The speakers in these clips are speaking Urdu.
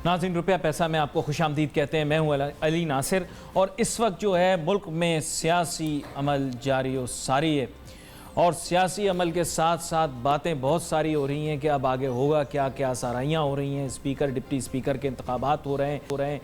ناظرین روپیہ پیسہ میں آپ کو خوش آمدید کہتے ہیں. میں ہوں علی ناصر اور اس وقت جو ہے ملک میں سیاسی عمل جاری و ساری ہے اور سیاسی عمل کے ساتھ ساتھ باتیں بہت ساری ہو رہی ہیں کہ اب آگے ہوگا کیا کیا سارائیاں ہو رہی ہیں. اسپیکر ڈپٹی اسپیکر کے انتخابات ہو رہے ہیں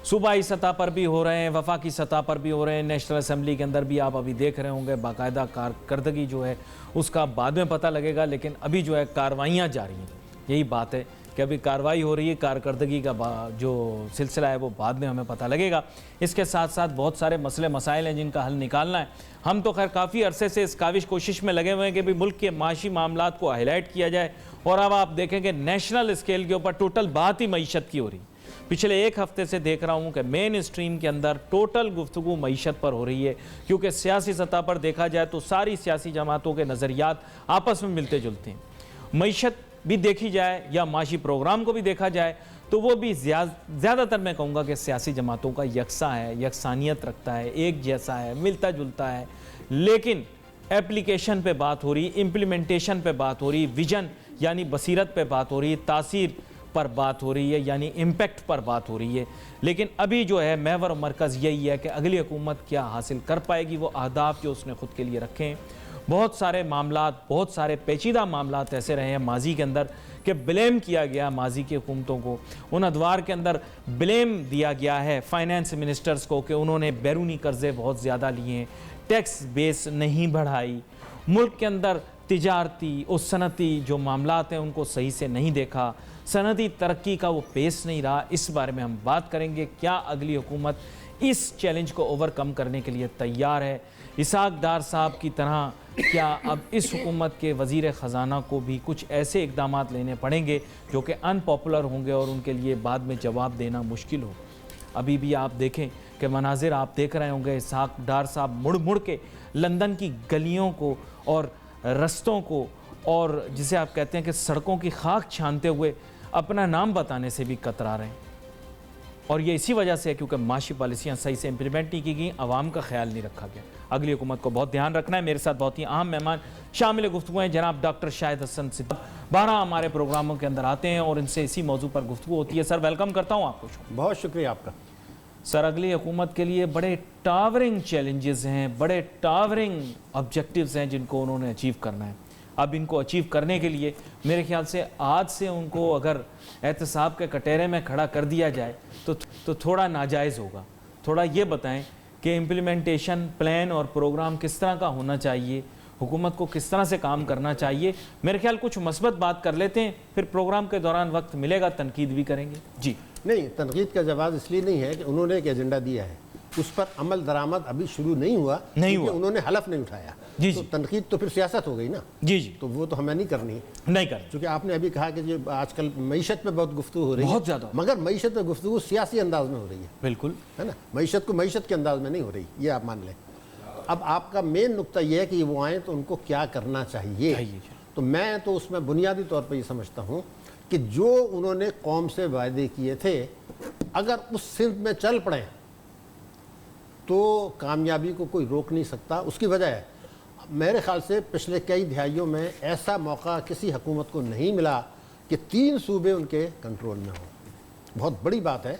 صوبائی سطح پر بھی ہو رہے ہیں, وفاقی سطح پر بھی ہو رہے ہیں, نیشنل اسمبلی کے اندر بھی آپ ابھی دیکھ رہے ہوں گے. باقاعدہ کارکردگی جو ہے اس کا بعد میں پتہ لگے گا, لیکن ابھی جو ہے کاروائیاں جاری ہیں. یہی بات ہے کہ ابھی کارروائی ہو رہی ہے, کارکردگی کا جو سلسلہ ہے وہ بعد میں ہمیں پتہ لگے گا. اس کے ساتھ ساتھ بہت سارے مسئلے مسائل ہیں جن کا حل نکالنا ہے. ہم تو خیر کافی عرصے سے اس کاوش کوشش میں لگے ہوئے ہیں کہ بھی ملک کے معاشی معاملات کو ہائی لائٹ کیا جائے, اور اب آپ دیکھیں کہ نیشنل اسکیل کے اوپر ٹوٹل بات ہی معیشت کی ہو رہی ہے. پچھلے ایک ہفتے سے دیکھ رہا ہوں کہ مین اسٹریم کے اندر ٹوٹل گفتگو معیشت پر ہو رہی ہے, کیونکہ سیاسی سطح پر دیکھا جائے تو ساری سیاسی جماعتوں کے نظریات آپس میں ملتے جلتے ہیں. معیشت بھی دیکھی جائے یا معاشی پروگرام کو بھی دیکھا جائے تو وہ بھی زیادہ تر میں کہوں گا کہ سیاسی جماعتوں کا یکساں ہے, یکسانیت رکھتا ہے, ایک جیسا ہے, ملتا جلتا ہے. لیکن ایپلیکیشن پہ بات ہو رہی, امپلیمنٹیشن پہ بات ہو رہی, ویژن یعنی بصیرت پہ بات ہو رہی, تاثیر پر بات ہو رہی ہے یعنی امپیکٹ پر بات ہو رہی ہے. لیکن ابھی جو ہے محور و مرکز یہی ہے کہ اگلی حکومت کیا حاصل کر پائے گی, وہ اہداف جو اس نے خود کے لیے رکھے ہیں. بہت سارے معاملات, بہت سارے پیچیدہ معاملات ایسے رہے ہیں ماضی کے اندر کہ بلیم کیا گیا ماضی کی حکومتوں کو. ان ادوار کے اندر بلیم دیا گیا ہے فائنینس منسٹرز کو کہ انہوں نے بیرونی قرضے بہت زیادہ لیے ہیں, ٹیکس بیس نہیں بڑھائی, ملک کے اندر تجارتی اور صنعتی جو معاملات ہیں ان کو صحیح سے نہیں دیکھا, صنعتی ترقی کا وہ پیس نہیں رہا. اس بارے میں ہم بات کریں گے. کیا اگلی حکومت اس چیلنج کو اوور کم کرنے کے لیے تیار ہے؟ اسحاق ڈار صاحب کی طرح کیا اب اس حکومت کے وزیر خزانہ کو بھی کچھ ایسے اقدامات لینے پڑیں گے جو کہ ان پاپولر ہوں گے اور ان کے لیے بعد میں جواب دینا مشکل ہو؟ ابھی بھی آپ دیکھیں کہ مناظر آپ دیکھ رہے ہوں گے, اسحاق ڈار صاحب مڑ مڑ کے لندن کی گلیوں کو اور رستوں کو اور جسے آپ کہتے ہیں کہ سڑکوں کی خاک چھانتے ہوئے اپنا نام بتانے سے بھی کترا رہے ہیں. اور یہ اسی وجہ سے ہے کیونکہ معاشی پالیسیاں صحیح سے امپلیمنٹ نہیں کی گئیں, عوام کا خیال نہیں رکھا گیا. اگلی حکومت کو بہت دھیان رکھنا ہے. میرے ساتھ بہت ہی اہم مہمان شامل گفتگو ہیں جناب ڈاکٹر شاہد حسن صدیقی. 12 ہمارے پروگراموں کے اندر آتے ہیں اور ان سے اسی موضوع پر گفتگو ہوتی ہے. سر ویلکم کرتا ہوں آپ کو. بہت شکریہ آپ کا. سر اگلی حکومت کے لیے بڑے ٹاورنگ چیلنجز ہیں, بڑے ٹاورنگ آبجیکٹیوز ہیں جن کو انہوں نے اچیو کرنا ہے. اب ان کو اچیو کرنے کے لیے میرے خیال سے آج سے ان کو اگر احتساب کے کٹہرے میں کھڑا کر دیا جائے تو تھوڑا ناجائز ہوگا. تھوڑا یہ بتائیں کہ امپلیمنٹیشن پلان اور پروگرام کس طرح کا ہونا چاہیے, حکومت کو کس طرح سے کام کرنا چاہیے. میرے خیال کچھ مثبت بات کر لیتے ہیں, پھر پروگرام کے دوران وقت ملے گا تنقید بھی کریں گے. جی نہیں, تنقید کا جواز اس لیے نہیں ہے کہ انہوں نے ایک ایجنڈا دیا ہے, اس پر عمل درآمد ابھی شروع نہیں ہوا کیونکہ انہوں نے حلف نہیں اٹھایا. تو تنقید تو پھر سیاست ہو گئی نا. جی تو وہ تو ہمیں نہیں کرنی چونکہ آپ نے ابھی کہا کہ آج کل معیشت پہ بہت گفتگو ہو رہی ہے, بہت زیادہ, مگر معیشت پہ گفتگو سیاسی انداز میں ہو رہی ہے. بالکل ہے نا, معیشت کو معیشت کے انداز میں نہیں ہو رہی, یہ آپ مان لیں. اب آپ کا مین نقطہ یہ ہے کہ وہ آئیں تو ان کو کیا کرنا چاہیے. تو میں تو اس میں بنیادی طور پہ یہ سمجھتا ہوں کہ جو انہوں نے قوم سے وعدے کیے تھے اگر اس سمت میں چل پڑیں تو کامیابی کو کوئی روک نہیں سکتا. اس کی وجہ ہے میرے خیال سے پچھلے کئی دہائیوں میں ایسا موقع کسی حکومت کو نہیں ملا کہ 3 صوبے ان کے کنٹرول میں ہوں. بہت بڑی بات ہے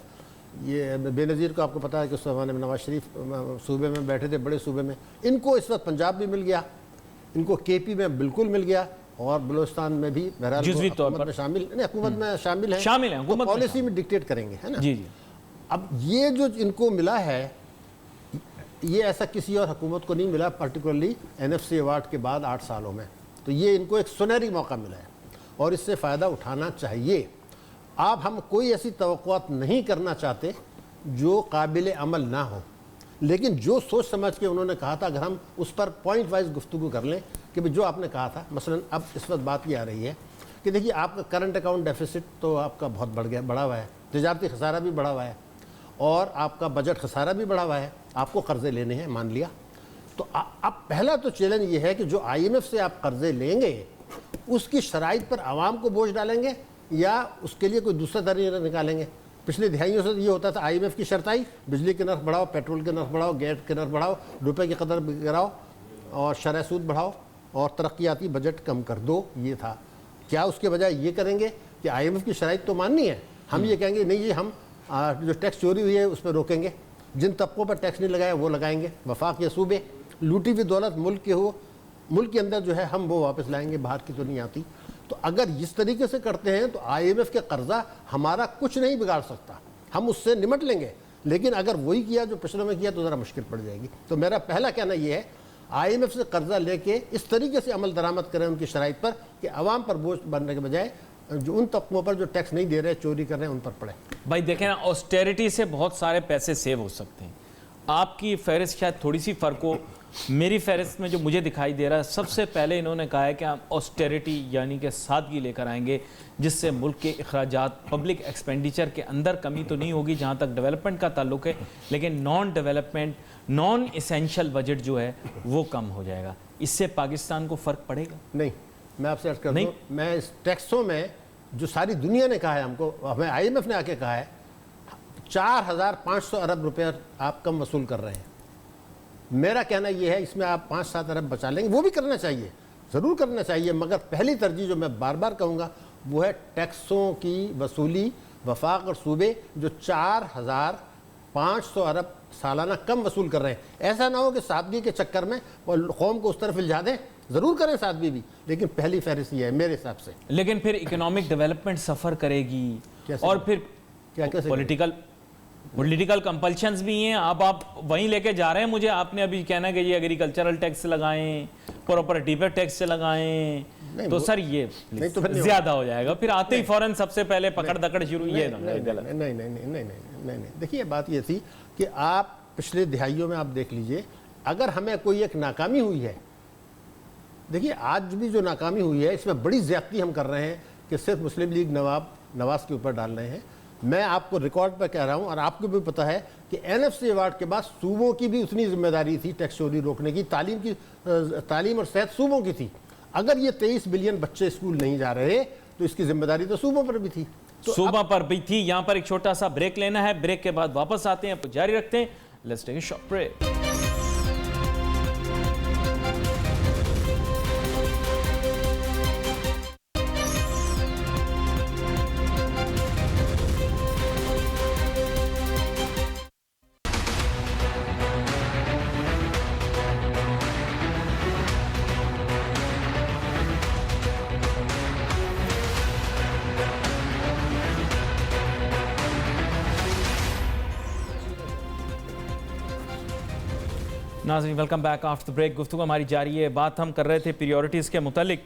یہ. بے نظیر کو آپ کو پتہ ہے کہ اس زمانے میں نواز شریف صوبے میں بیٹھے تھے, بڑے صوبے میں. ان کو اس وقت پنجاب بھی مل گیا, ان کو کے پی میں بالکل مل گیا, اور بلوچستان میں بھی بہرحال حکومت میں شامل ہیں, پالیسی میں ڈکٹیٹ کریں گے, ہے نا. اب یہ جو ان کو ملا ہے یہ ایسا کسی اور حکومت کو نہیں ملا, پرٹیکولرلی NFC ایوارڈ کے بعد 8 سالوں میں. تو یہ ان کو ایک سنہری موقع ملا ہے اور اس سے فائدہ اٹھانا چاہیے. آپ ہم کوئی ایسی توقعات نہیں کرنا چاہتے جو قابل عمل نہ ہو, لیکن جو سوچ سمجھ کے انہوں نے کہا تھا اگر ہم اس پر پوائنٹ وائز گفتگو کر لیں کہ جو آپ نے کہا تھا. مثلا اب اس وقت بات یہ آ رہی ہے کہ دیکھیے آپ کا کرنٹ اکاؤنٹ ڈیفیسٹ تو آپ کا بہت بڑھا ہوا ہے, تجارتی خسارہ بھی بڑھا ہوا ہے, اور آپ کا بجٹ خسارہ بھی بڑھا ہوا ہے. آپ کو قرضے لینے ہیں, مان لیا. تو اب پہلا تو چیلنج یہ ہے کہ جو IMF سے آپ قرضے لیں گے اس کی شرائط پر عوام کو بوجھ ڈالیں گے یا اس کے لیے کوئی دوسرا طریقہ نکالیں گے. پچھلے دہائیوں سے یہ ہوتا تھا IMF کی شرط آئی, بجلی کے نرخ بڑھاؤ, پیٹرول کے نرخ بڑھاؤ, گیس کے نرخ بڑھاؤ, روپے کی قدر گراؤ اور شرح سود بڑھاؤ اور ترقیاتی بجٹ کم کر دو. یہ تھا. کیا اس کے بجائے یہ کریں گے کہ IMF کی شرائط تو ماننی ہے, ہم یہ کہیں گے نہیں جی ہم جو ٹیکس چوری ہوئی ہے اس پہ روکیں گے، جن طبقوں پر ٹیکس نہیں لگایا وہ لگائیں گے، وفاق یا صوبے، لوٹی ہوئی دولت ملک کے ہو، ملک کے اندر جو ہے ہم وہ واپس لائیں گے، باہر کی تو نہیں آتی۔ تو اگر اس طریقے سے کرتے ہیں تو IMF کے قرضہ ہمارا کچھ نہیں بگاڑ سکتا، ہم اس سے نمٹ لیں گے، لیکن اگر وہی کیا جو پچھلوں میں کیا تو ذرا مشکل پڑ جائے گی۔ تو میرا پہلا کہنا یہ ہے IMF سے قرضہ لے کے اس طریقے سے عمل درآمد کریں ان کی شرائط پر کہ عوام پر بوجھ بننے کے بجائے جو ان طبقوں پر جو ٹیکس نہیں دے رہے چوری کر رہے ہیں ان پر پڑے۔ بھائی دیکھیں نا، آسٹیریٹی سے بہت سارے پیسے سیو ہو سکتے ہیں۔ آپ کی فہرست شاید تھوڑی سی فرق ہو، میری فہرست میں جو مجھے دکھائی دے رہا ہے، سب سے پہلے انہوں نے کہا ہے کہ ہم آسٹیریٹی یعنی کہ سادگی لے کر آئیں گے، جس سے ملک کے اخراجات پبلک ایکسپینڈیچر کے اندر کمی تو نہیں ہوگی جہاں تک ڈیولپمنٹ کا تعلق ہے، لیکن non development naan essential budget جو ہے وہ کم ہو جائے گا۔ اس سے پاکستان کو فرق پڑے گا؟ نہیں، میں آپ سے عرض کر دوں، میں اس ٹیکسوں میں جو ساری دنیا نے کہا ہے ہم کو، ہمیں IMF نے آ کے کہا ہے 4500 ارب روپے آپ کم وصول کر رہے ہیں۔ میرا کہنا یہ ہے اس میں آپ 5-7 ارب بچا لیں گے، وہ بھی کرنا چاہیے، ضرور کرنا چاہیے، مگر پہلی ترجیح جو میں بار بار کہوں گا وہ ہے ٹیکسوں کی وصولی وفاق اور صوبے جو 4500 ارب سالانہ کم وصول کر رہے ہیں۔ ایسا نہ ہو کہ سادگی کے چکر میں وہ قوم کو اس طرف الجھا دیں، ضرور کریں سادگی بھی، لیکن پہلی فہرست یہ ہے میرے حساب سے۔ لیکن پھر اکنامک ڈیولپمنٹ سفر کرے گی، اور پھر پولیٹیکل کمپلشنز بھی ہیں۔ اب آپ وہیں لے کے جا رہے ہیں مجھے، آپ نے ابھی کہنا کہ یہ ایگریکلچرل ٹیکس لگائیں، پراپرٹی پہ ٹیکس لگائیں، تو سر یہ زیادہ ہو جائے گا، پھر آتے ہی فوراً سب سے پہلے پکڑ دکڑ شروع۔ یہ نہیں، دیکھیے بات یہ تھی کہ آپ پچھلے دہائیوں میں آپ دیکھ لیجئے، اگر ہمیں کوئی ایک ناکامی ہوئی ہے، دیکھیے آج بھی جو ناکامی ہوئی ہے اس میں بڑی زیادتی ہم کر رہے ہیں کہ صرف مسلم لیگ نواز کے اوپر ڈال رہے ہیں۔ میں آپ کو ریکارڈ پر کہہ رہا ہوں، اور آپ کو بھی پتہ ہے کہ NFC ایوارڈ کے بعد صوبوں کی بھی اتنی ذمہ داری تھی ٹیکس چوری روکنے کی، تعلیم اور صحت صوبوں کی تھی۔ اگر یہ 23 بلین بچے اسکول نہیں جا رہے تو اس کی ذمہ داری تو صوبوں پر بھی تھی، صوبہ پر بھی تھی۔ یہاں پر ایک چھوٹا سا بریک لینا ہے، بریک کے بعد واپس آتے ہیں، جاری رکھتے ہیں۔ Let's take a short break. ناظرین ویلکم بیک آفٹر بریک۔ گفتگو ہماری جاری ہے، بات ہم کر رہے تھے پریورٹیز کے متعلق،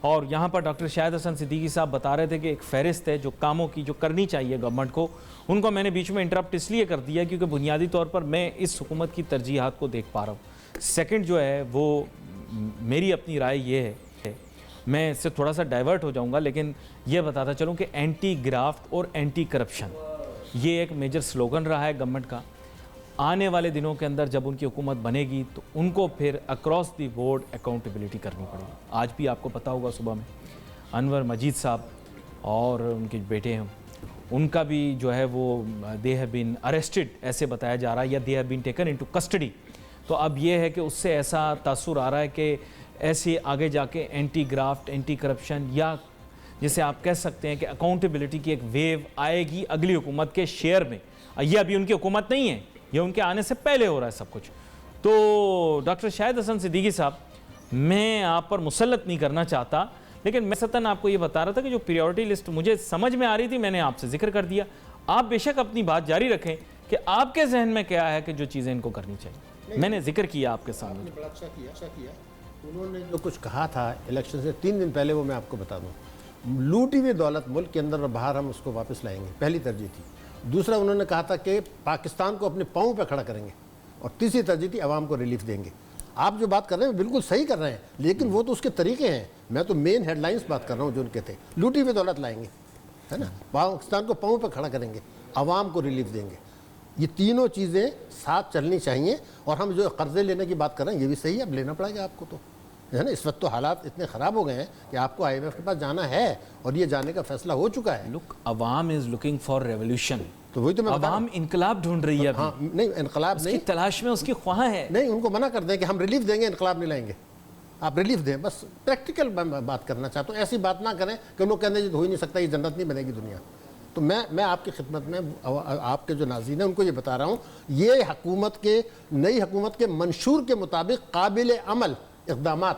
اور یہاں پر ڈاکٹر شاہد حسن صدیقی صاحب بتا رہے تھے کہ ایک فہرست ہے جو کاموں کی جو کرنی چاہیے گورنمنٹ کو، ان کو میں نے بیچ میں انٹرپٹ اس لیے کر دیا کیونکہ بنیادی طور پر میں اس حکومت کی ترجیحات کو دیکھ پا رہا ہوں۔ سیکنڈ جو ہے وہ میری اپنی رائے یہ ہے، میں اس سے تھوڑا سا ڈائیورٹ ہو جاؤں گا، لیکن یہ بتاتا چلوں کہ اینٹی گرافٹ اور اینٹی کرپشن یہ ایک میجر سلوگن رہا ہے گورنمنٹ کا۔ آنے والے دنوں کے اندر جب ان کی حکومت بنے گی تو ان کو پھر اکراس دی بورڈ اکاؤنٹیبلٹی کرنی پڑے گی۔ آج بھی آپ کو پتہ ہوگا صبح میں انور مجید صاحب اور ان کے بیٹے ہیں، ان کا بھی جو ہے وہ دے ہیو بین اریسٹڈ ایسے بتایا جا رہا ہے، یا they have been taken into custody. تو اب یہ ہے کہ اس سے ایسا تاثر آ رہا ہے کہ ایسے آگے جا کے اینٹی گرافٹ، اینٹی کرپشن، یا جسے آپ کہہ سکتے ہیں کہ اکاؤنٹیبلٹی کی ایک ویو آئے گی اگلی حکومت کے شیئر میں۔ یہ ابھی ان کی حکومت نہیں ہے، یہ ان کے آنے سے پہلے ہو رہا ہے سب کچھ۔ تو ڈاکٹر شاہد حسن صدیقی صاحب، میں آپ پر مسلط نہیں کرنا چاہتا، لیکن میں ستاً آپ کو یہ بتا رہا تھا کہ جو پریورٹی لسٹ مجھے سمجھ میں آ رہی تھی میں نے آپ سے ذکر کر دیا۔ آپ بے شک اپنی بات جاری رکھیں کہ آپ کے ذہن میں کیا ہے کہ جو چیزیں ان کو کرنی چاہیے۔ میں نے ذکر کیا آپ کے سامنے، بڑا اچھا کیا۔ انہوں نے جو کچھ کہا تھا الیکشن سے 3 دن پہلے، وہ میں آپ کو بتا دوں، لوٹی ہوئی دولت ملک کے اندر اور باہر ہم اس کو واپس لائیں گے، پہلی ترجیح تھی۔ دوسرا انہوں نے کہا تھا کہ پاکستان کو اپنے پاؤں پہ کھڑا کریں گے، اور تیسری ترجیح تھی عوام کو ریلیف دیں گے۔ آپ جو بات کر رہے ہیں بالکل صحیح کر رہے ہیں، لیکن وہ تو اس کے طریقے ہیں، میں تو مین ہیڈ لائنز بات کر رہا ہوں جو ان کے تھے۔ لوٹی ہوئی دولت لائیں گے، ہے نا، پاکستان کو پاؤں پہ کھڑا کریں گے، عوام کو ریلیف دیں گے۔ یہ تینوں چیزیں ساتھ چلنی چاہیے، اور ہم جو قرضے لینے کی بات کر رہے ہیں یہ بھی صحیح ہے، اب لینا پڑے گا آپ کو، تو ہے نا۔ اس وقت تو حالات اتنے خراب ہو گئے ہیں کہ آپ کو IMF کے پاس جانا ہے، اور یہ جانے کا فیصلہ ہو چکا ہے۔ لک، عوام از لوکنگ فار ریولیوشن، تو وہی تو میں عوام انقلاب ڈھونڈ رہی ہے، ہاں نہیں انقلاب نہیں، تلاش میں اس کی خواہاں ہے۔ نہیں، ان کو منع کر دیں کہ ہم ریلیف دیں گے، انقلاب نہیں لائیں گے، آپ ریلیف دیں، بس پریکٹیکل بات کرنا چاہتا ہوں۔ ایسی بات نہ کریں کہ لوگ کہتے ہیں ہو ہی نہیں سکتا، یہ جنت نہیں بنے گی دنیا، تو میں آپ کی خدمت میں آپ کے جو ناظرین ہیں ان کو یہ بتا رہا ہوں، یہ نئی حکومت کے منشور کے مطابق قابل عمل اقدامات،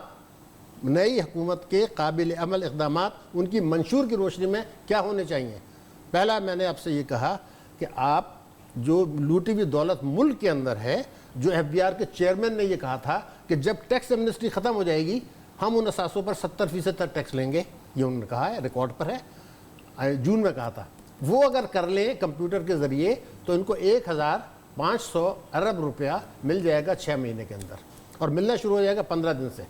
نئی حکومت کے قابل عمل اقدامات ان کی منشور کی روشنی میں کیا ہونے چاہیے؟ پہلا میں نے آپ سے یہ کہا کہ آپ جو لوٹی ہوئی دولت ملک کے اندر ہے، جو ایف بی آر کے چیئرمین نے یہ کہا تھا کہ جب ٹیکس ایمنسٹی ختم ہو جائے گی ہم ان اثاثوں پر 70% تک ٹیکس لیں گے، یہ انہوں نے کہا ہے، ریکارڈ پر ہے، جون میں کہا تھا، وہ اگر کر لیں کمپیوٹر کے ذریعے تو ان کو 1500 ارب روپیہ مل جائے گا 6 مہینے کے اندر، اور ملنا شروع ہو جائے گا 15 دن سے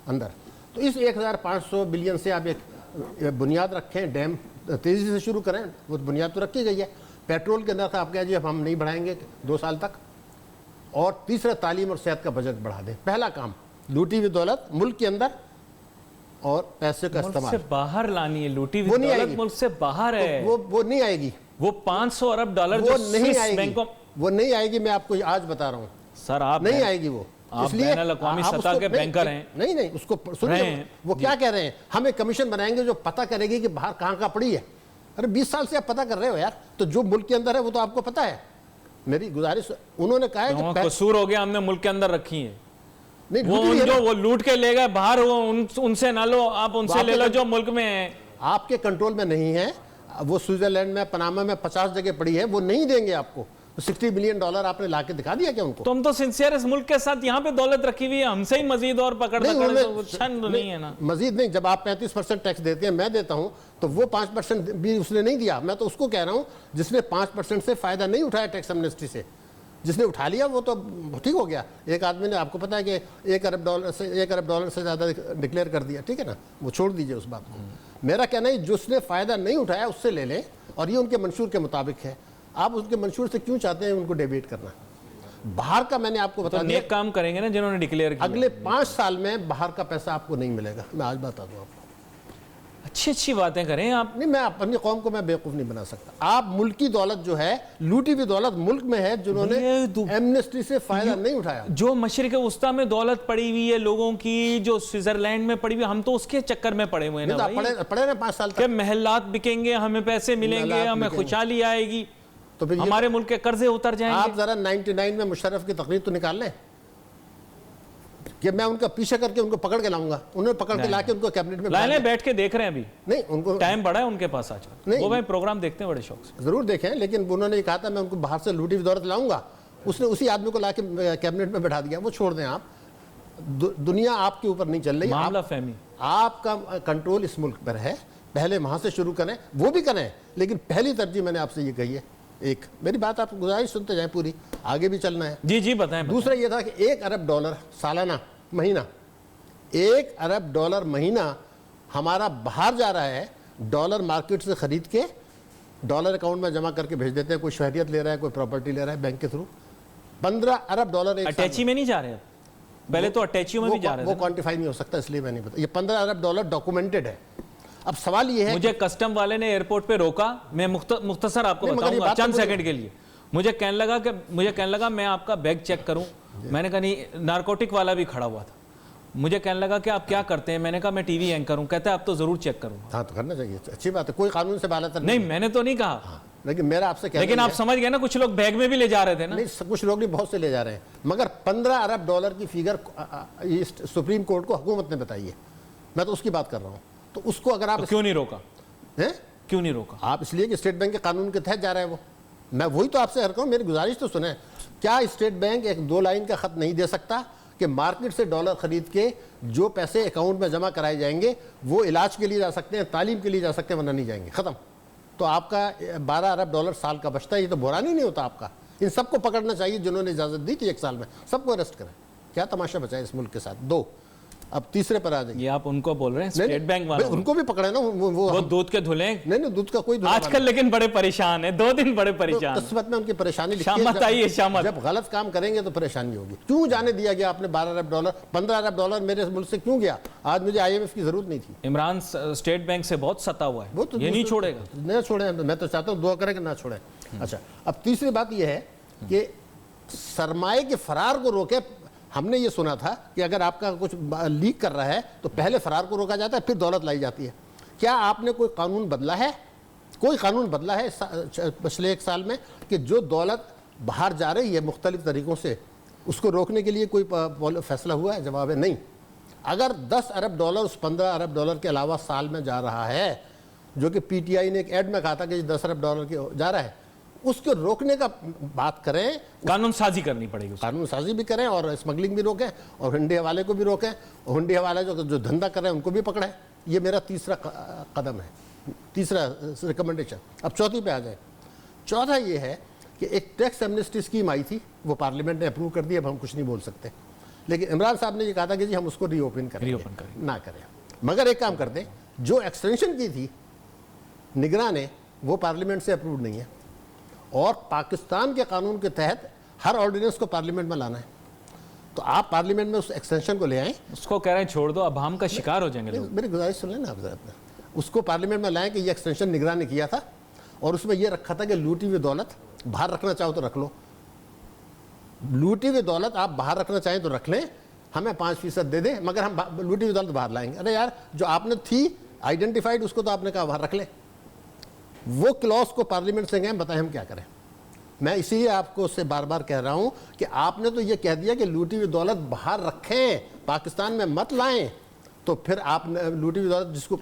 اندر۔ تو اس 1500 بلین سے آپ ایک بنیاد رکھیں، ڈیم تیزی سے شروع کریں، وہ بنیاد تو رکھی گئی ہے۔ پیٹرول کے نرخ آپ کہہ جی اب ہم نہیں بڑھائیں گے 2 سال تک، اور تیسرا تعلیم اور صحت کا بجٹ بڑھا دیں۔ پہلا کام لوٹی ہوئی دولت ملک کے اندر اور پیسے کا استعمال ملک سے باہر لانی ہے، لوٹی ہوئی دولت ملک سے باہر ہے، وہ نہیں آئے گی، وہ 500 ارب ڈالر وہ نہیں آئے گی، وہ نہیں آئے گی، میں آپ کو آج بتا رہا ہوں سر، آپ نہیں آئے گی وہ، آپ بین الاقوامی سطح کے بینکر ہیں۔ نہیں اس کو سنیے وہ کیا کہہ رہے ہیں، ہم ایک کمیشن بنائیں گے جو پتہ کرے گی کہ باہر کہاں کہاں پڑی ہے۔ ارے 20 سال سے آپ پتہ کر رہے ہو یار، تو جو ملک کے اندر ہے وہ تو آپ کو پتہ ہے۔ میری گزارش، انہوں نے کہا ہے کہ قصور ہو گیا ہم نے ملک کے اندر رکھی ہیں، نہیں وہ لوٹ کے لے گئے باہر، ان سے نہ لو، آپ ان سے لے لو جو ملک میں ہیں، آپ کے کنٹرول میں نہیں ہے، وہ سوئٹزرلینڈ میں، پناما میں 50 جگہ پڑی ہے، وہ نہیں دیں گے آپ کو۔ $60 بلین آپ نے لا کے دکھا دیا کیا ان کو؟ تم تو سنسیئر اس ملک کے ساتھ یہاں پہ دولت رکھی ہوئی ہے، ہم سے ہی مزید اور پکڑ نہیں ہے نا، مزید نہیں۔ جب آپ 35% ٹیکس دیتے ہیں، میں دیتا ہوں، تو وہ 5% بھی اس نے نہیں دیا۔ میں تو اس کو کہہ رہا ہوں جس نے 5% سے فائدہ نہیں اٹھایا ٹیکس ایمنسٹی سے، جس نے اٹھا لیا وہ تو ٹھیک ہو گیا۔ ایک آدمی نے، آپ کو پتا ہے کہ $1 ارب سے زیادہ ڈکلیئر کر دیا، ٹھیک ہے نا، وہ چھوڑ دیجئے اس بات کو۔ میرا کہنا ہے جس نے فائدہ نہیں اٹھایا اس سے لے لیں، اور یہ ان کے منشور کے مطابق ہے۔ آپ اس کے منشور سے کیوں چاہتے ہیں ان کو ڈیبیٹ کرنا؟ باہر کا میں نے آپ کو بتا دیا، نیک کام کریں گے نا جنہوں نے ڈکلیئر کیا، اگلے 5 سال میں باہر کا پیسہ آپ کو نہیں ملے گا، میں آج بتا دوں آپ کو۔ اچھی باتیں کریں آپ۔ نہیں، میں اپنی قوم کو میں بیوقوف نہیں بنا سکتا۔ آپ ملکی دولت جو ہے، لوٹی ہوئی دولت ملک میں ہے، جنہوں نے ایمنسٹی سے فائدہ نہیں اٹھایا۔ جو مشرق وسطیٰ میں دولت پڑی ہوئی ہے لوگوں کی، جو سوئٹزرلینڈ میں پڑی ہوئی ہے، ہم تو اس کے چکر میں پڑے ہوئے ہیں نا بھائی، پڑے نا 5 سال تک کہ محلات بکیں گے، ہمیں پیسے ملیں گے، ہمیں خوشحالی آئے گی، تو پھر ہمارے ملک کے قرضے اتر جائیں گے۔ آپ ذرا 99 میں مشرف کی تقریر تو نکال لیں کہ میں ان کا پیچھے کر کے ان کو پکڑ کے لاؤں گا، انہوں نے پکڑ کے لا کے ان کو کیبنٹ میں لائنیں بیٹھ کے دیکھ رہے ہیں ابھی، نہیں ان کو ٹائم بڑا ہے ان کے پاس آج کل، وہ میں پروگرام دیکھتے ہیں بڑے شوق سے، ضرور دیکھیں، لیکن انہوں نے یہ کہا تھا میں ان کو باہر سے لوٹی ہوئی دولت لاؤں گا، اس نے اسی آدمی کو لا کے کیبنٹ میں بٹھا دیا۔ وہ چھوڑ دیں، آپ دنیا آپ کے اوپر نہیں چل رہی، معاملہ فہمی، آپ کا کنٹرول اس ملک پر ہے، پہلے وہاں سے شروع کریں، وہ بھی کریں، لیکن پہلی ترجیح میں نے آپ سے یہ کہی ہے۔ ایک میری بات آپ گزارش سنتے جائیں، پوری آگے بھی چلنا ہے۔ جی بتائیں۔ دوسرا یہ تھا کہ $1 ارب سالانہ مہینہ، $1 ارب مہینہ ہمارا باہر جا رہا ہے، ڈالر مارکیٹ سے خرید کے ڈالر اکاؤنٹ میں جمع کر کے بھیج دیتے ہیں، کوئی شہریت لے رہا ہے، کوئی پراپرٹی لے رہا ہے بینک کے تھرو۔ $15 ارب اٹیچی میں نہیں جا رہے، پہلے تو اٹیچیوں میں بھی جا رہے وہ کوانٹیفائی نہیں ہو سکتا، اس لیے میں نہیں پتا۔ یہ $15 ارب ڈاکومنٹڈ ہے۔ اب سوال یہ ہے، مجھے کسٹم والے نے ایئرپورٹ پہ روکا، میں مختصر آپ کو بتاؤں گا چند سیکنڈ کے لیے، مجھے کہنے لگا میں آپ کا بیگ چیک کروں، میں نے کہا نہیں، نارکوٹک والا بھی کھڑا ہوا تھا، مجھے کہنے لگا کہ آپ کیا کرتے ہیں، میں نے کہا میں ٹی وی اینکر ہوں، کہتے ہیں آپ تو ضرور چیک کروں گا۔ ہاں تو کرنا چاہیے، اچھی بات ہے، کوئی قانون سے بالا تر نہیں، میں نے تو نہیں کہا، لیکن میرا آپ سے کہنا، لیکن آپ سمجھ گئے نا، کچھ لوگ بیگ میں بھی لے جا رہے تھے نا۔ نہیں، کچھ لوگ نہیں، بہت سے لے جا رہے ہیں، مگر $15 ارب کی فیگر سپریم کورٹ کو حکومت نے بتائی ہے، میں تو اس کی بات کر رہا ہوں۔ تو اس کو اگر آپ کیوں نہیں روکا؟ کیوں نہیں روکا؟ آپ اس لیے کہ اسٹیٹ بینک کے قانون کے تحت جا رہا ہے وہ، میں وہی تو آپ سے ہر کہوں، میری گزارش تو سنیں، کیا اسٹیٹ بینک ایک 2 لائن کا خط نہیں دے سکتا کہ مارکیٹ سے ڈالر خرید کے جو پیسے اکاؤنٹ میں جمع کرائے جائیں گے وہ علاج کے لیے جا سکتے ہیں، تعلیم کے لیے جا سکتے ہیں، ورنہ نہیں جائیں گے، ختم۔ تو آپ کا $12 ارب سال کا بچتا ہے، یہ تو بحران ہی نہیں ہوتا آپ کا۔ ان سب کو پکڑنا چاہیے جنہوں نے اجازت دی تھی 1 سال میں، سب کو اریسٹ کریں، کیا تماشا بچا ہے اس ملک کے ساتھ۔ 2، اب تیسرے پر آ جائیے۔ یہ آپ ان کو بول رہے ہیں اسٹیٹ بینک والوں، ان کو بھی پکڑے نا، وہ دودھ کے دھلیں۔ نہیں، دودھ کا کوئی آج کل لیکن بڑے پریشان ہیں، 2 دن بڑے پریشان، قسمت میں ان کی پریشانی لکھی ہے، شامت آئی ہے، شامت، جب غلط کام کریں گے تو پریشانی ہوگی۔ کیوں جانے دیا گیا آپ نے $12 ارب، $15 ارب میرے ملک سے کیوں گیا؟ آج مجھے IMF کی ضرورت نہیں تھی۔ عمران اسٹیٹ بینک سے بہت ستا ہوا ہے، یہ نہیں چھوڑے گا، نہیں چھوڑیں، میں تو چاہتا ہوں دعا کریں کہ نہ چھوڑیں۔ اچھا، اب تیسری بات یہ ہے کہ سرمایہ کے فرار کو روکے۔ ہم نے یہ سنا تھا کہ اگر آپ کا کچھ لیک کر رہا ہے تو پہلے فرار کو روکا جاتا ہے، پھر دولت لائی جاتی ہے۔ کیا آپ نے کوئی قانون بدلا ہے؟ کوئی قانون بدلا ہے پچھلے 1 سال میں کہ جو دولت باہر جا رہی ہے مختلف طریقوں سے اس کو روکنے کے لیے کوئی فیصلہ ہوا ہے؟ جواب ہے نہیں۔ اگر 10 ارب ڈالر اس 15 ارب ڈالر کے علاوہ سال میں جا رہا ہے، جو کہ پی ٹی آئی نے ایک ایڈ میں کہا تھا کہ 10 ارب ڈالر کی جا رہا ہے، اس کو روکنے کا بات کریں، قانون سازی کرنی پڑے گی، قانون سازی بھی کریں اور اسمگلنگ بھی روکیں اور ہنڈی حوالے کو بھی روکیں، اور ہنڈی حوالے جو دھندا کر رہے ہیں ان کو بھی پکڑیں۔ یہ میرا تیسرا قدم ہے، تیسرا ریکمنڈیشن۔ اب چوتھی پہ آ جائیں۔ چوتھا یہ ہے کہ ایک ٹیکس ایمنسٹی اسکیم آئی تھی، وہ پارلیمنٹ نے اپروو کر دی، اب ہم کچھ نہیں بول سکتے، لیکن عمران صاحب نے یہ کہا تھا کہ جی ہم اس کو ری اوپن کریں، نہ کریں، مگر ایک کام کر دیں، جو ایکسٹینشن کی تھی نگراں نے وہ پارلیمنٹ سے اپروڈ نہیں ہے، اور پاکستان کے قانون کے تحت ہر آرڈیننس کو پارلیمنٹ میں لانا ہے، تو آپ پارلیمنٹ میں اس ایکسٹینشن کو لے آئیں۔ اس کو کہہ رہے ہیں چھوڑ دو، اب ہم کا شکار ہو جائیں گے لوگ۔ میری گزارش سن لیں نا آپ ذرا، اس کو پارلیمنٹ میں لائیں کہ یہ ایکسٹینشن نگراں نے کیا تھا، اور اس میں یہ رکھا تھا کہ لوٹی ہوئی دولت باہر رکھنا چاہو تو رکھ لو، لوٹی ہوئی دولت آپ باہر رکھنا چاہیں تو رکھ لیں، ہمیں 5% دے دیں، مگر ہم لوٹی ہوئی دولت باہر لائیں گے۔ ارے یار، جو آپ نے تھی آئیڈینٹیفائڈ، اس کو تو آپ نے کہا باہر رکھ لیں۔ وہ کلوز کو پارلیمنٹ سے گئے، بتائیں ہم کیا کریں۔ میں اسی لیے آپ کو اس سے بار بار کہہ رہا ہوں کہ آپ نے تو یہ کہہ دیا کہ لوٹی ہوئی دولت باہر رکھیں، پاکستان میں مت لائیں، تو پھر آپ نے لوٹی ہوئی دولت جس کو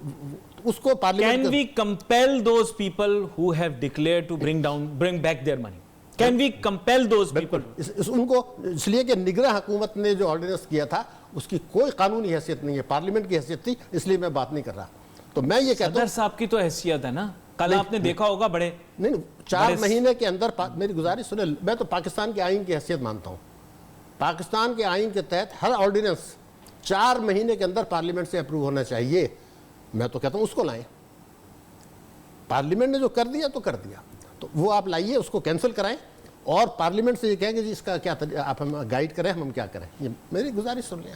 اس کو parliament Can we compel those people who have declared to bring back their money? Can we compel those people? ان کو اس لیے کہ نگراں حکومت نے جو آرڈیننس کیا تھا اس کی کوئی قانونی حیثیت نہیں ہے، پارلیمنٹ کی حیثیت تھی، اس لیے میں بات نہیں کر رہا۔ تو میں یہ کہتا ہوں، صدر صاحب کی تو حیثیت ہے نا، کل آپ نے دیکھا ہوگا بڑے نہیں 4 مہینے کے اندر، میری گزارش سنیں، میں تو پاکستان کے آئین کی حیثیت مانتا ہوں، پاکستان کے آئین کے تحت ہر آرڈیننس 4 مہینے کے اندر پارلیمنٹ سے اپروو ہونا چاہیے۔ میں تو کہتا ہوں اس کو لائیں، پارلیمنٹ نے جو کر دیا تو کر دیا، تو وہ آپ لائیے، اس کو کینسل کرائیں، اور پارلیمنٹ سے یہ کہیں کہ جی اس کا کیا آپ ہم گائیڈ کریں، ہم کیا کریں۔ یہ میری گزارش سن لیں۔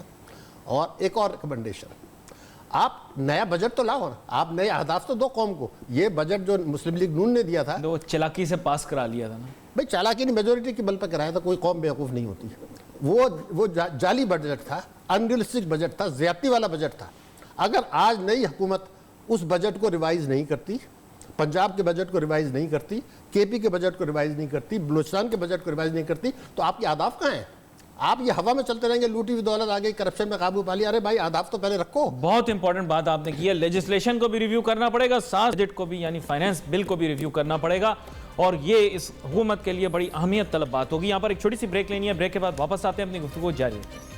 اور ایک اور ریکمنڈیشن، آپ نیا بجٹ تو لاؤ نا، آپ نئے اہداف تو دو قوم کو۔ یہ بجٹ جو مسلم لیگ نون نے دیا تھا، وہ چلاکی سے پاس کرا لیا تھا نا بھائی، چالاکی نہیں، میجورٹی کی بل پہ کرایا تھا، کوئی قوم بیوقوف نہیں ہوتی۔ وہ جعلی بجٹ تھا، انریلسٹک بجٹ تھا، زیادتی والا بجٹ تھا۔ اگر آج نئی حکومت اس بجٹ کو ریوائز نہیں کرتی، پنجاب کے بجٹ کو ریوائز نہیں کرتی، کے پی کے بجٹ کو ریوائز نہیں کرتی، بلوچستان کے بجٹ کو ریوائز نہیں کرتی، تو آپ کے اہداف کہاں ہیں؟ آپ یہ ہوا میں چلتے رہیں گے، لوٹی ہوئی دولت آ گئی، کرپشن میں قابو پا لیا۔ ارے بھائی، اہداف تو پہلے رکھو۔ بہت امپورٹنٹ بات آپ نے کی ہے، لیجسلیشن کو بھی ریویو کرنا پڑے گا، ساتھ بجٹ کو بھی یعنی فائنانس بل کو بھی ریویو کرنا پڑے گا، اور یہ اس حکومت کے لیے بڑی اہمیت طلب بات ہوگی۔ یہاں پر ایک چھوٹی سی بریک لینی ہے، بریک کے بعد واپس آتے ہیں، اپنی گفتگو جاری رکھیں۔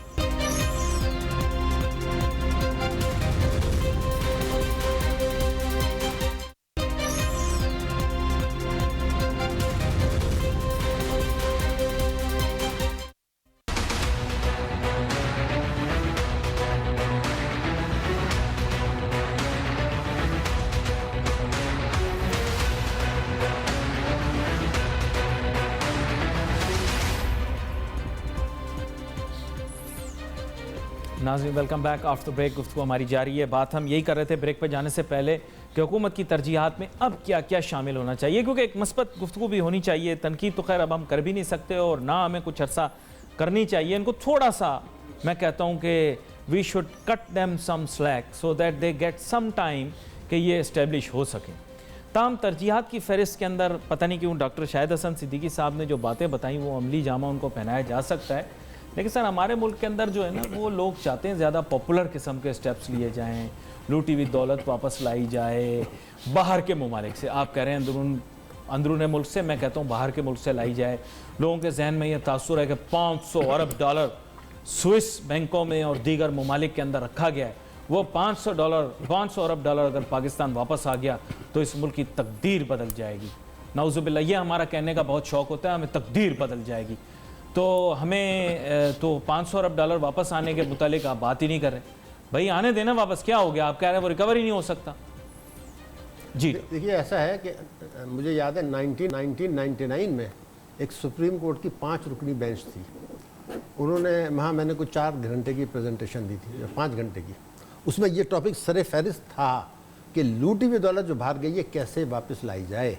ناظرین ویلکم بیک آفٹر بریک، گفتگو ہماری جاری ہے۔ بات ہم یہی کر رہے تھے بریک پہ جانے سے پہلے کہ حکومت کی ترجیحات میں اب کیا کیا شامل ہونا چاہیے، کیونکہ ایک مثبت گفتگو بھی ہونی چاہیے۔ تنقید تو خیر اب ہم کر بھی نہیں سکتے، اور نہ ہمیں کچھ عرصہ کرنی چاہیے۔ ان کو تھوڑا سا میں کہتا ہوں کہ we should cut them some slack so that they get some time کہ یہ اسٹیبلش ہو سکیں۔ تاہم ترجیحات کی فہرست کے اندر پتہ نہیں کیوں ڈاکٹر شاہد حسن صدیقی صاحب نے جو باتیں بتائیں وہ عملی جامہ ان کو پہنایا جا سکتا ہے، لیکن سر ہمارے ملک کے اندر جو ہے نا وہ لوگ چاہتے ہیں زیادہ پاپولر قسم کے سٹیپس لیے جائیں، لوٹی ہوئی دولت واپس لائی جائے باہر کے ممالک سے۔ آپ کہہ رہے ہیں اندرون ملک سے، میں کہتا ہوں باہر کے ملک سے لائی جائے۔ لوگوں کے ذہن میں یہ تاثر ہے کہ 500 ارب ڈالر سوئس بینکوں میں اور دیگر ممالک کے اندر رکھا گیا ہے، وہ 500 ارب ڈالر اگر پاکستان واپس آ گیا تو اس ملک کی تقدیر بدل جائے گی۔ نعوذ باللہ، یہ ہمارا کہنے کا بہت شوق ہوتا ہے، ہمیں تقدیر بدل جائے گی، تو ہمیں تو 500 ارب ڈالر واپس آنے کے متعلق آپ بات ہی نہیں کر رہے۔ بھائی آنے دینا واپس، کیا ہو گیا؟ آپ کہہ رہے ہیں وہ ریکور ہی نہیں ہو سکتا۔ جی دیکھیے، ایسا ہے کہ مجھے یاد ہے 1999 میں ایک سپریم کورٹ کی 5 رکنی بینچ تھی، انہوں نے وہاں میں نے کوئی 4 گھنٹے کی پریزنٹیشن دی تھی، 5 گھنٹے کی۔ اس میں یہ ٹاپک سر فہرست تھا کہ لوٹی ہوئی دولت جو باہر گئی ہے کیسے واپس لائی جائے۔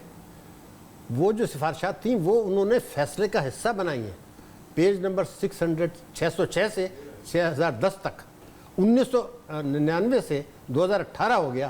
وہ جو سفارشات تھیں وہ انہوں نے فیصلے کا حصہ بنائی ہیں، پیج نمبر 606 سے 6010 تک، 1999 سے 2018 ہو گیا،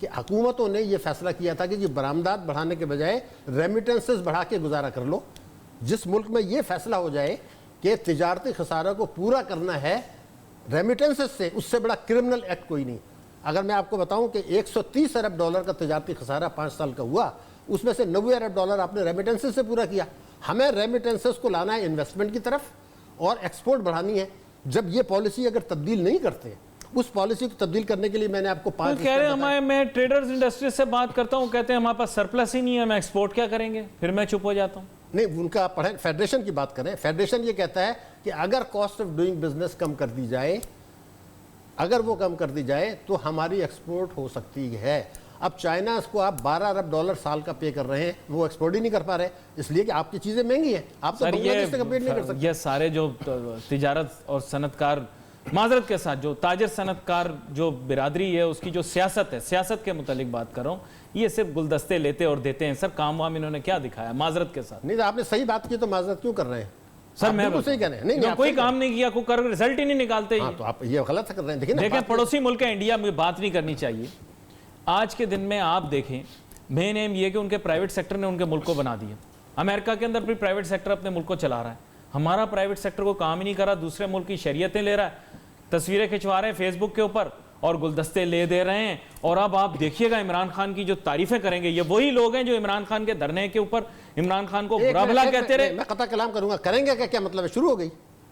کہ حکومتوں نے یہ فیصلہ کیا تھا کہ جی برآمدات بڑھانے کے بجائے ریمیٹنسز بڑھا کے گزارا کر لو. جس ملک میں یہ فیصلہ ہو جائے کہ تجارتی خسارہ کو پورا کرنا ہے ریمیٹنسز سے، اس سے بڑا کرمنل ایکٹ کوئی نہیں. اگر میں آپ کو بتاؤں کہ $130 ارب کا تجارتی خسارہ 5 سال کا ہوا، اس میں سے $90 ارب آپ نے ریمیٹنسز سے پورا کیا. ہمیں ریمیٹنسز کو لانا ہے انویسٹمنٹ کی طرف اور ایکسپورٹ بڑھانی ہے. جب یہ پالیسی اگر تبدیل نہیں کرتے، اس پالیسی کو تبدیل کرنے کے لیے میں نے آپ کو 5 کہہ رہے ہیں میں ٹریڈرز انڈسٹری سے بات کرتا ہوں، کہتے ہیں ہمارے پاس سرپلس ہی نہیں ہے، ہم ایکسپورٹ کیا کریں گے؟ پھر میں چپ ہو جاتا ہوں. نہیں، ان کا پڑھیں، فیڈریشن کی بات کریں. فیڈریشن یہ کہتا ہے کہ اگر کاسٹ آف ڈوئنگ بزنس کم کر دی جائے، اگر وہ کم کر دی جائے تو ہماری ایکسپورٹ ہو سکتی ہے. اب چائنا اس کو آپ $12 ارب سال کا پے کر رہے ہیں، وہ ایکسپورٹ ہی نہیں کر پا رہے، اس لیے کہ آپ کی چیزیں مہنگی ہیں. آپ تو بنگلہ دیش سے کمپیٹ نہیں کر سکتے. یہ سارے جو تجارت اور صنعت کار، معذرت کے ساتھ جو تاجر صنعت کار جو برادری ہے، اس کی جو سیاست ہے، سیاست کے متعلق بات کر رہا ہوں، یہ صرف گلدستے لیتے اور دیتے ہیں. سر کام وام انہوں نے کیا دکھایا معذرت کے ساتھ؟ نہیں، آپ نے صحیح بات کی تو معذرت کیوں کر رہے ہیں؟ سر میں صحیح کہہ رہے ہیں. نہیں، کوئی کام نہیں کیا، کوئی رزلٹ ہی نہیں نکالتے. ہاں تو آپ یہ غلط کر رہے ہیں. دیکھیں پڑوسی ملک ہے انڈیا میں بات نہیں کرنی چاہیے. آج کے دن میں آپ دیکھیں، مین ایم یہ کہ ان کے پرائیویٹ سیکٹر نے ان کے ملک کو بنا دیا. امریکہ کے اندر بھی پرائیویٹ سیکٹر اپنے ملک کو چلا رہا ہے. ہمارا پرائیویٹ سیکٹر کو کام ہی نہیں کر رہا، دوسرے ملک کی شریعتیں لے رہا ہے، تصویریں کھنچوا رہے ہیں فیس بک کے اوپر اور گلدستے لے دے رہے ہیں. اور اب آپ دیکھیے گا عمران خان کی جو تعریفیں کریں گے، یہ وہی لوگ ہیں جو عمران خان کے دھرنے کے اوپر عمران خان کو برا بھلا کہتے رہے. میں قطع کلام کروں گا، کریں گے کیا مطلب ہے؟ شروع ہو گئی.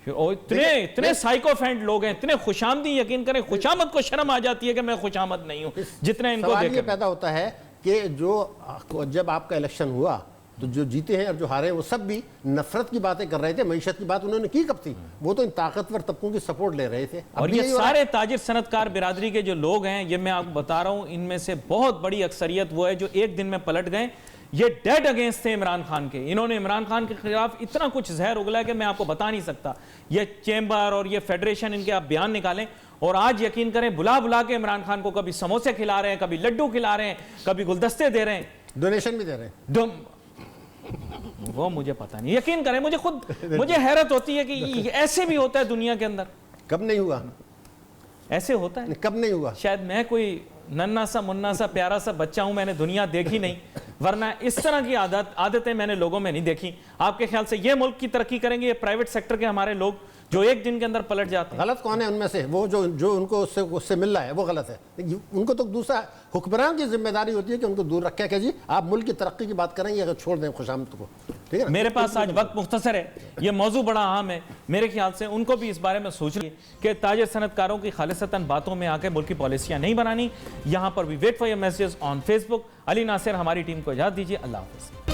اتنے سائیکو فینٹ لوگ ہیں، اتنے خوشامدی، یقین کریں خوشامد کو شرم آ جاتی ہے کہ میں خوشامد نہیں ہوں جتنا ان کو سوال دیکھیں. یہ پیدا ہوتا ہے کہ جب آپ کا الیکشن ہوا تو جو جیتے ہیں اور جو ہارے ہیں وہ سب بھی نفرت کی باتیں کر رہے تھے. معیشت کی بات انہوں نے کی کب تھی؟ وہ تو ان طاقتور طبقوں کی سپورٹ لے رہے تھے. اور یہ سارے تاجر صنعت کار برادری کے جو لوگ ہیں، یہ میں آپ کو بتا رہا ہوں، ان میں سے بہت بڑی اکثریت وہ ہے جو ایک دن میں پلٹ گئے. یہ ڈیڈ اگینسٹ تھے عمران خان کے. انہوں نے عمران خان کے خلاف اتنا کچھ زہر اگلا ہے کہ میں آپ کو بتا نہیں سکتا. یہ چیمبر اور یہ فیڈریشن، ان کے آپ بیان نکالیں اور آج یقین کریں بلا بلا کے عمران خان کو کبھی سموسے کھلا رہے ہیں، کبھی لڈو کھلا رہے ہیں، کبھی گلدستے دے رہے ہیں، ڈونیشن بھی دے رہے ہیں. وہ مجھے پتا نہیں. یقین کریں مجھے حیرت ہوتی ہے کہ ایسے بھی ہوتا ہے دنیا کے اندر. کب نہیں ہوا؟ ایسے ہوتا ہے. کب نہیں ہوا؟ شاید میں کوئی ننا سا منا سا پیارا سا بچہ ہوں، میں نے دنیا دیکھی نہیں، ورنہ اس طرح کی عادتیں میں نے لوگوں میں نہیں دیکھی. آپ کے خیال سے یہ ملک کی ترقی کریں گے یہ پرائیویٹ سیکٹر کے ہمارے لوگ جو ایک دن کے اندر پلٹ جاتے ہیں؟ غلط کون ہے ان میں سے؟ وہ جو ان کو اس سے مل رہا ہے وہ غلط ہے. ان کو تو دوسرا حکمران کی ذمہ داری ہوتی ہے کہ ان کو دور رکھے کہ جی آپ ملک کی ترقی کی بات کریں گے، اگر چھوڑ دیں خوشامد کو. ٹھیک ہے. میرے پاس آج وقت مختصر ہے، یہ موضوع بڑا اہم ہے. میرے خیال سے ان کو بھی اس بارے میں سوچنا کہ تاجر صنعت کاروں کی خالصتاً باتوں میں آ کے ملک کی پالیسیاں نہیں بنانی. یہاں پر we wait for your messages on Facebook. Ali Nasir ہماری ٹیم کو اجازت دیجیے. اللہ حافظ.